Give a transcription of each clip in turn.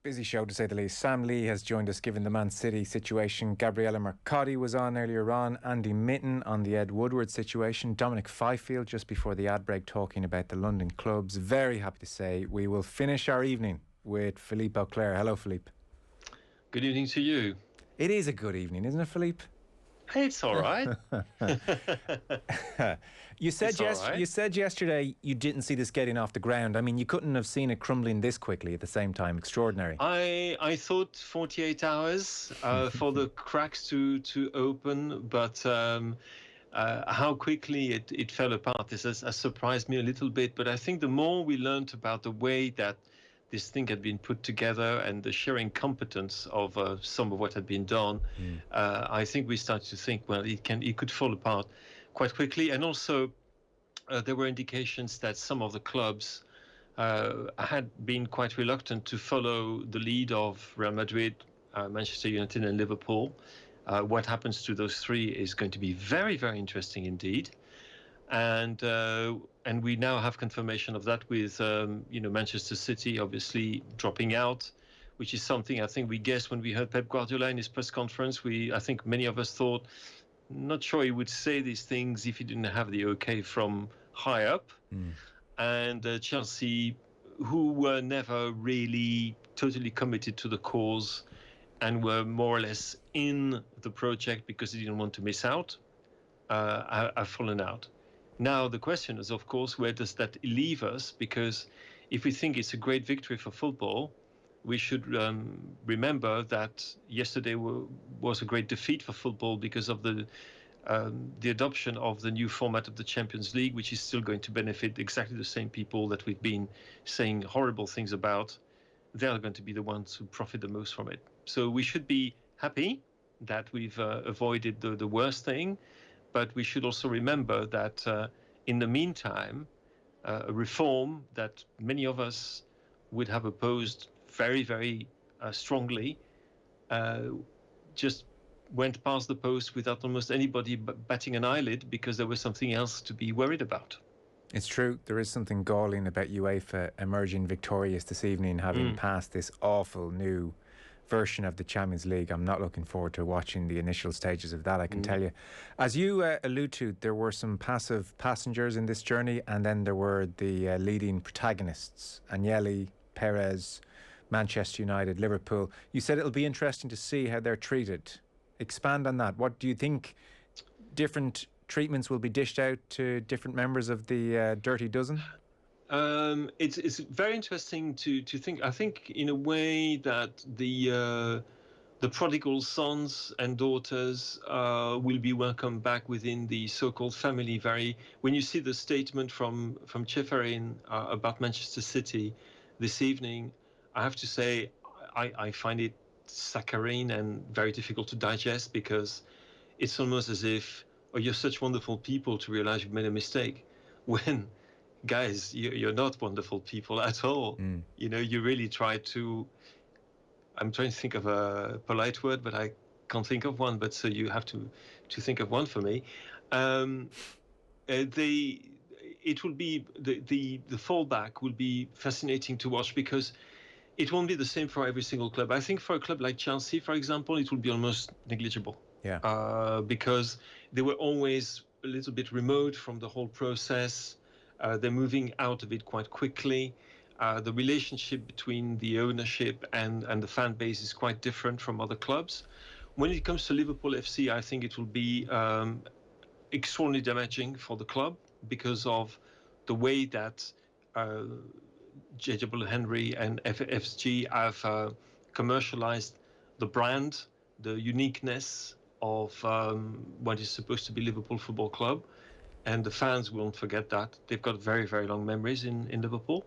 Busy show to say the least. Sam Lee has joined us given the Man City situation. Gabriella Marcotti was on earlier on. Andy Mitten on the Ed Woodward situation. Dominic Fifield just before the ad break talking about the London clubs. Very happy to say we will finish our evening with Philippe Auclair. Hello, Philippe. Good evening to you. It is a good evening, isn't it, Philippe? It's all right. You said yesterday you didn't see this getting off the ground. I mean, you couldn't have seen it crumbling this quickly at the same time. Extraordinary. I thought 48 hours for the cracks to open, but how quickly it fell apart has surprised me a little bit. But I think the more we learned about the way that this thing had been put together and the sheer incompetence of some of what had been done, I think we started to think, well, it could fall apart quite quickly. And also, there were indications that some of the clubs had been quite reluctant to follow the lead of Real Madrid, Manchester United, and Liverpool. What happens to those three is going to be very, very interesting indeed. And we now have confirmation of that with Manchester City obviously dropping out, which is something I think we guessed when we heard Pep Guardiola in his press conference. I think many of us thought, not sure he would say these things if he didn't have the okay from high up. And Chelsea, who were never really totally committed to the cause and were more or less in the project because they didn't want to miss out, have fallen out. Now, the question is, of course, where does that leave us? Because if we think it's a great victory for football, we should remember that yesterday was a great defeat for football because of the adoption of the new format of the Champions League, which is still going to benefit exactly the same people that we've been saying horrible things about. They're going to be the ones who profit the most from it. So we should be happy that we've avoided the worst thing. But we should also remember that in the meantime, a reform that many of us would have opposed very, very strongly just went past the post without almost anybody batting an eyelid because there was something else to be worried about. It's true. There is something galling about UEFA emerging victorious this evening, having passed this awful new version of the Champions League. I'm not looking forward to watching the initial stages of that, I can tell you. As you allude to, there were some passive passengers in this journey, and then there were the leading protagonists, Agnelli, Perez, Manchester United, Liverpool. You said it'll be interesting to see how they're treated. Expand on that. What do you think different treatments will be dished out to different members of the Dirty Dozen? It's very interesting to think. I think in a way that the prodigal sons and daughters will be welcomed back within the so-called family. When you see the statement from Ceferin about Manchester City this evening, I have to say I find it saccharine and very difficult to digest because it's almost as if, oh, you're such wonderful people to realize you've made a mistake when. Guys, you're not wonderful people at all. You really try to. I'm trying to think of a polite word, but I can't think of one. But so you have to think of one for me. It will be the fallback will be fascinating to watch because it won't be the same for every single club. I think for a club like Chelsea, for example, it will be almost negligible. Yeah. Because they were always a little bit remote from the whole process. They're moving out of it quite quickly. The relationship between the ownership and the fan base is quite different from other clubs. When it comes to Liverpool FC, I think it will be extraordinarily damaging for the club because of the way that J.W. Henry and FSG have commercialized the brand, the uniqueness of what is supposed to be Liverpool Football Club. And the fans won't forget that. They've got very, very long memories in Liverpool.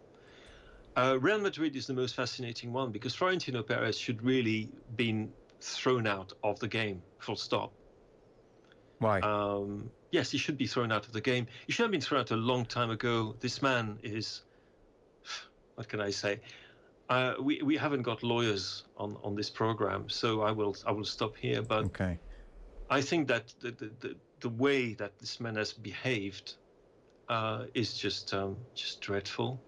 Real Madrid is the most fascinating one because Florentino Perez should really been thrown out of the game, full stop. Why? Yes, he should be thrown out of the game. He should have been thrown out a long time ago. This man is, what can I say? We haven't got lawyers on this program, so I will stop here. But okay. I think that the way that this man has behaved is just dreadful,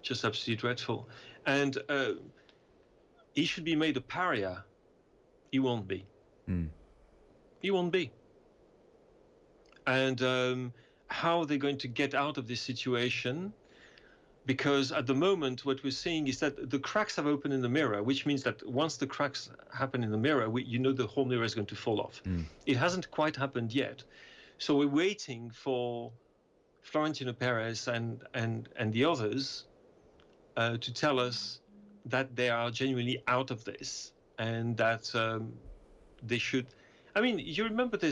just absolutely dreadful. And he should be made a pariah. He won't be. He won't be. And how they're going to get out of this situation, because at the moment what we're seeing is that the cracks have opened in the mirror, which means that once the cracks happen in the mirror, the whole mirror is going to fall off. It hasn't quite happened yet. So we're waiting for Florentino Perez and the others to tell us that they are genuinely out of this, and that they should. I mean, you remember there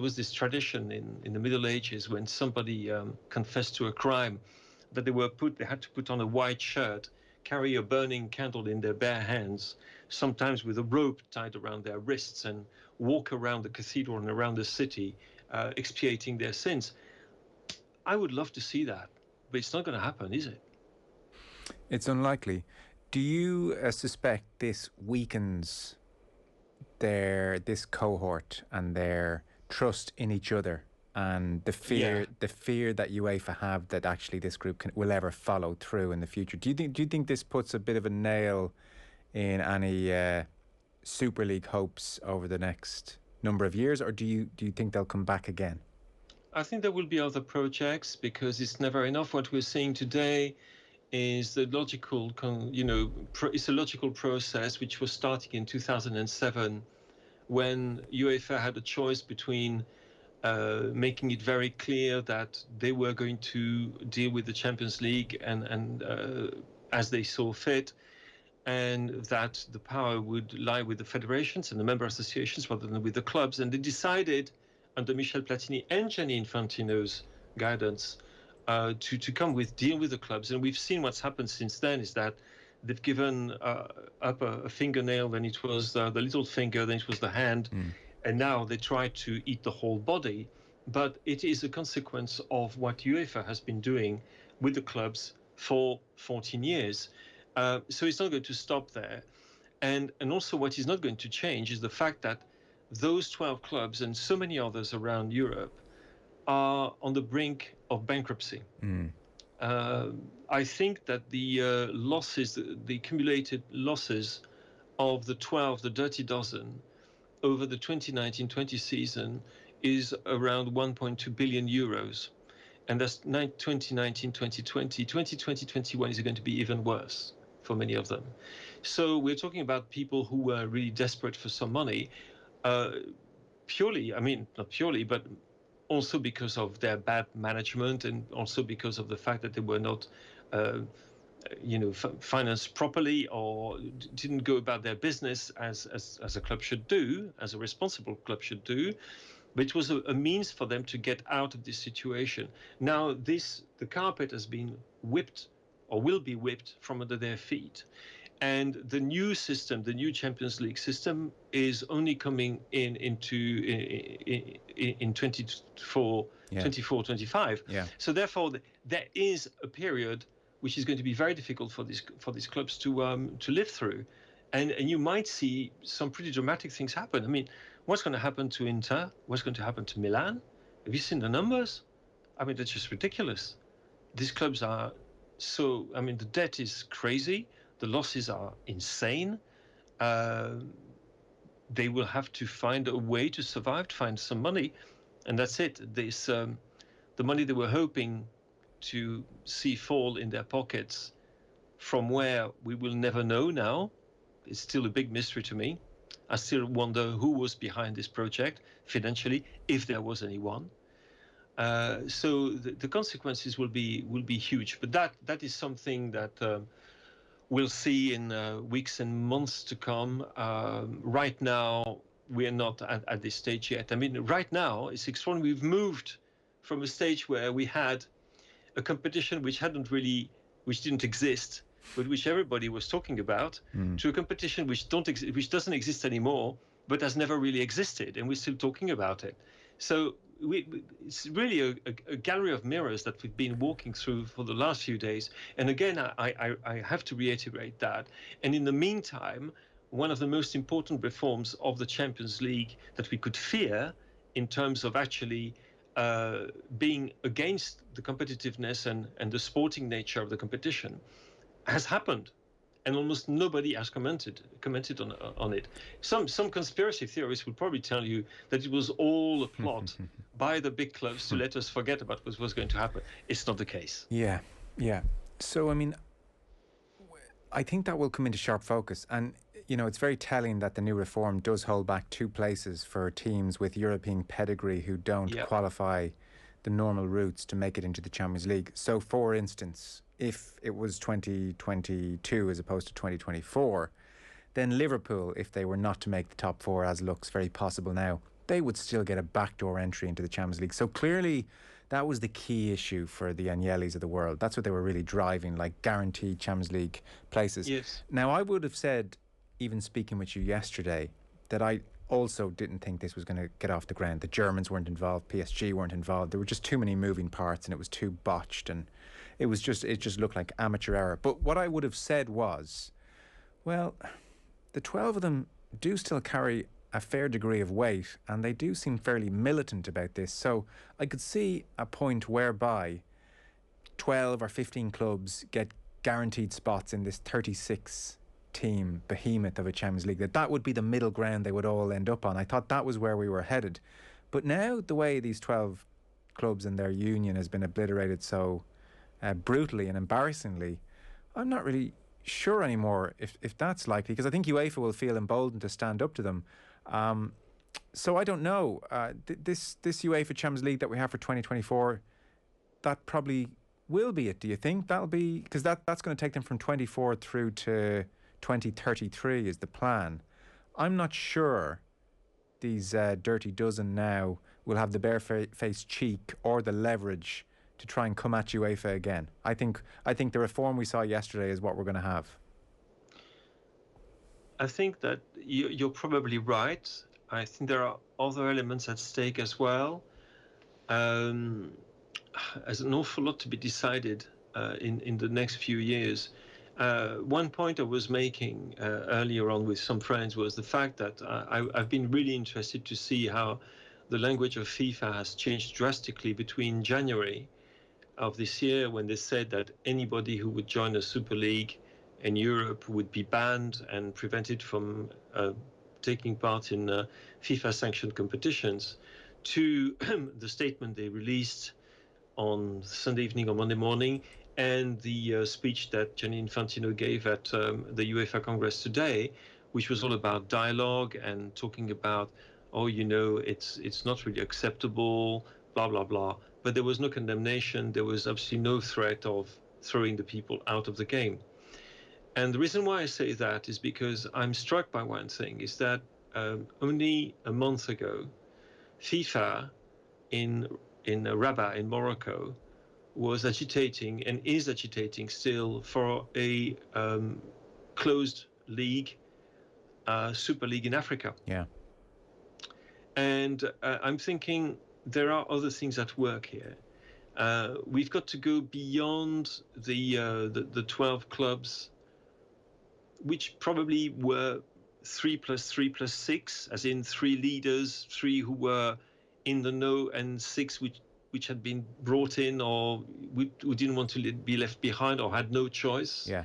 was this tradition in the Middle Ages when somebody confessed to a crime, that they had to put on a white shirt, carry a burning candle in their bare hands, sometimes with a rope tied around their wrists, and walk around the cathedral and around the city, expiating their sins. I would love to see that, but it's not going to happen, is it? It's unlikely. Do you suspect this weakens this cohort and their trust in each other, and the fear that UEFA have that actually this group will ever follow through in the future? Do you think this puts a bit of a nail in any Super League hopes over the next number of years, or do you think they'll come back again? I think there will be other projects, because it's never enough. What we're seeing today is the logical, it's a logical process which was starting in 2007, when UEFA had a choice between making it very clear that they were going to deal with the Champions League and as they saw fit, and that the power would lie with the federations and the member associations rather than with the clubs. And they decided, under Michel Platini and Gianni Infantino's guidance, to come with deal with the clubs. And we've seen what's happened since then is that they've given up a fingernail, then it was the little finger, then it was the hand, and now they try to eat the whole body. But it is a consequence of what UEFA has been doing with the clubs for 14 years. So it's not going to stop there. And also what is not going to change is the fact that those 12 clubs and so many others around Europe are on the brink of bankruptcy. I think that the losses, the accumulated losses of the 12, the dirty dozen, over the 2019-20 season is around 1.2 billion euros. And that's 2019-2020. 2020-21 is going to be even worse for many of them. So we're talking about people who were really desperate for some money, not purely, but also because of their bad management, and also because of the fact that they were not, financed properly, or didn't go about their business as a club should do, as a responsible club should do. But it was a means for them to get out of this situation. Now, the carpet has been whipped, or will be whipped, from under their feet. And the new system, the new Champions League system, is only coming in 24, 25. So therefore, there is a period which is going to be very difficult for these clubs to live through, and you might see some pretty dramatic things happen. I mean, what's going to happen to Inter? What's going to happen to Milan? Have you seen the numbers? I mean, that's just ridiculous. These clubs are the debt is crazy. The losses are insane. They will have to find a way to survive, to find some money, and that's it. The money they were hoping to see fall in their pockets, from where we will never know now. It's still a big mystery to me. I still wonder who was behind this project financially, if there was anyone. So the consequences will be huge. But that is something that we'll see in weeks and months to come. Right now, we're not at this stage yet. I mean, right now, it's extraordinary. We've moved from a stage where we had a competition which didn't exist, but which everybody was talking about, to a competition which doesn't exist anymore, but has never really existed, and we're still talking about it. So it's really a gallery of mirrors that we've been walking through for the last few days. And again, I have to reiterate that. And in the meantime, one of the most important reforms of the Champions League that we could fear, in terms of actually being against the competitiveness and the sporting nature of the competition, has happened. and almost nobody has commented on it. Some conspiracy theorists would probably tell you that it was all a plot by the big clubs to let us forget about what was going to happen. It's not the case. Yeah, yeah. So, I mean, I think that will come into sharp focus. And, it's very telling that the new reform does hold back 2 places for teams with European pedigree who don't qualify the normal routes to make it into the Champions League. So, for instance, if it was 2022 as opposed to 2024, then Liverpool, if they were not to make the top 4, as looks very possible now, they would still get a backdoor entry into the Champions League. So clearly, that was the key issue for the Agnellis of the world. That's what they were really driving, like guaranteed Champions League places. Yes. Now, I would have said, even speaking with you yesterday, that I also didn't think this was going to get off the ground. The Germans weren't involved, PSG weren't involved. There were just too many moving parts, and it was too botched, and it just looked like amateur error. But what I would have said was, well, the 12 of them do still carry a fair degree of weight, and they do seem fairly militant about this. So I could see a point whereby 12 or 15 clubs get guaranteed spots in this 36-team behemoth of a Champions League. That would be the middle ground they would all end up on. I thought that was where we were headed. But now the way these 12 clubs and their union has been obliterated so brutally and embarrassingly, I'm not really sure anymore if that's likely, because I think UEFA will feel emboldened to stand up to them. So I don't know. This UEFA Champions League that we have for 2024, that probably will be it. Do you think that'll be, because that's going to take them from 24 through to 2033 is the plan. I'm not sure these dirty dozen now will have the barefaced cheek or the leverage to try and come at UEFA again. I think the reform we saw yesterday is what we're going to have. I think that you're probably right. I think there are other elements at stake as well. There's an awful lot to be decided in the next few years. One point I was making earlier on with some friends was the fact that I've been really interested to see how the language of FIFA has changed drastically between January of this year, when they said that anybody who would join a Super League in Europe would be banned and prevented from taking part in FIFA-sanctioned competitions, to the statement they released on Sunday evening or Monday morning, and the speech that Gianni Infantino gave at the UEFA Congress today, which was all about dialogue and talking about, it's not really acceptable, blah, blah, blah. But there was no condemnation. There was absolutely no threat of throwing the people out of the game. And the reason why I say that is because I'm struck by one thing, is that only a month ago, FIFA in Rabat in Morocco was agitating and is agitating still for a closed league, Super League in Africa. Yeah. And I'm thinking there are other things at work here. We've got to go beyond the 12 clubs, which probably were 3 plus 3 plus 6, as in 3 leaders, 3 who were in the know, and 6 which had been brought in or who didn't want to be left behind or had no choice. Yeah.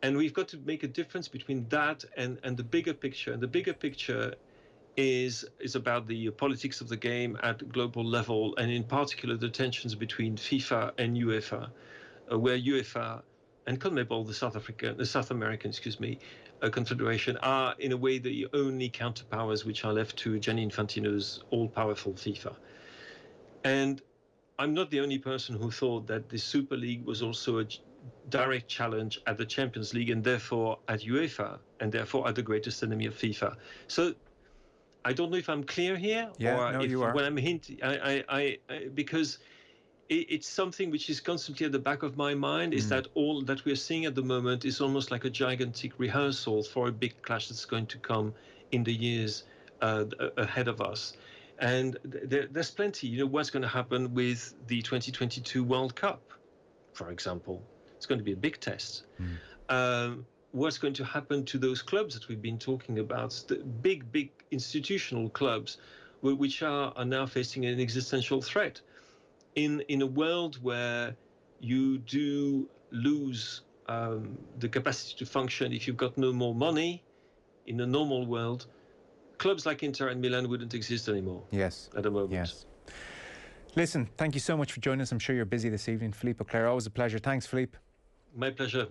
And we've got to make a difference between that and the bigger picture. And the bigger picture is about the politics of the game at global level, and in particular the tensions between FIFA and UEFA, where UEFA and CONMEBOL, the South American, confederation, are in a way the only counterpowers which are left to Gianni Infantino's all-powerful FIFA. And I'm not the only person who thought that the Super League was also a direct challenge at the Champions League, and therefore at UEFA, and therefore at the greatest enemy of FIFA. So I don't know if I'm clear here, or no, if you are. When I'm hinting, because it's something which is constantly at the back of my mind, is that all that we're seeing at the moment is almost like a gigantic rehearsal for a big clash that's going to come in the years ahead of us. And there's plenty. What's going to happen with the 2022 World Cup, for example? It's going to be a big test. What's going to happen to those clubs that we've been talking about, the big institutional clubs, which are now facing an existential threat? In a world where you do lose the capacity to function, if you've got no more money in a normal world, clubs like Inter and Milan wouldn't exist anymore. Yes. At the moment. Yes. Listen, thank you so much for joining us. I'm sure you're busy this evening. Philippe Auclair, always a pleasure. Thanks, Philippe. My pleasure.